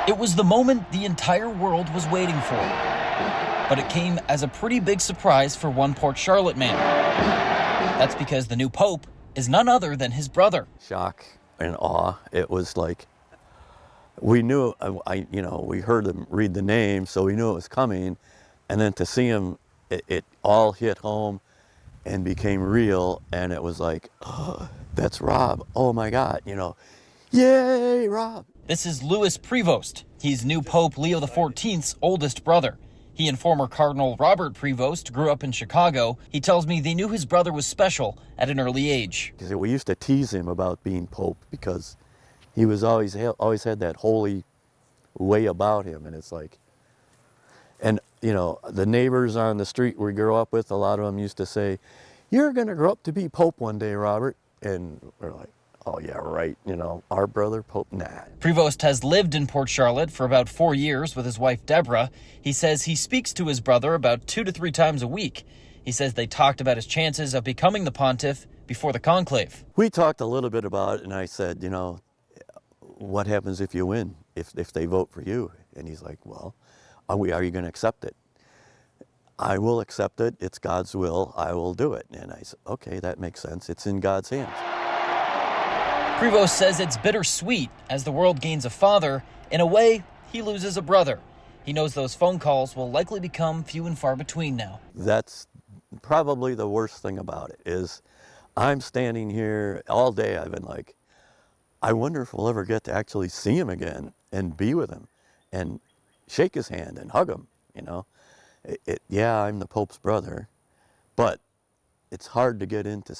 It was the moment the entire world was waiting for, but it came as a pretty big surprise for one Port Charlotte man. That's because the new pope is none other than his brother. Shock and awe. It was like, we knew, we heard him read the name, so we knew it was coming. And then to see him, it all hit home and became real. And it was like, oh, that's Rob. Oh my God, yay, Rob. This is Leo Prevost. He's new Pope Leo XIV's oldest brother. He and former Cardinal Robert Prevost grew up in Chicago. He tells me they knew his brother was special at an early age. We used to tease him about being Pope because he was always had that holy way about him. And it's like, and the neighbors on the street we grew up with, a lot of them used to say, "You're going to grow up to be Pope one day, Robert." And we're like, oh yeah, right. Our brother Pope, nah. Prevost has lived in Port Charlotte for about 4 years with his wife, Deborah. He says he speaks to his brother about 2 to 3 times a week. He says they talked about his chances of becoming the pontiff before the conclave. We talked a little bit about it, and I said, what happens if you win, if they vote for you? And he's like, well, are you going to accept it? I will accept it. It's God's will. I will do it. And I said, okay, that makes sense. It's in God's hands. Prevost says it's bittersweet as the world gains a father. In a way, he loses a brother. He knows those phone calls will likely become few and far between now. That's probably the worst thing about it, is I'm standing here all day. I've been like, I wonder if we'll ever get to actually see him again and be with him and shake his hand and hug him, Yeah, I'm the Pope's brother, but it's hard to get into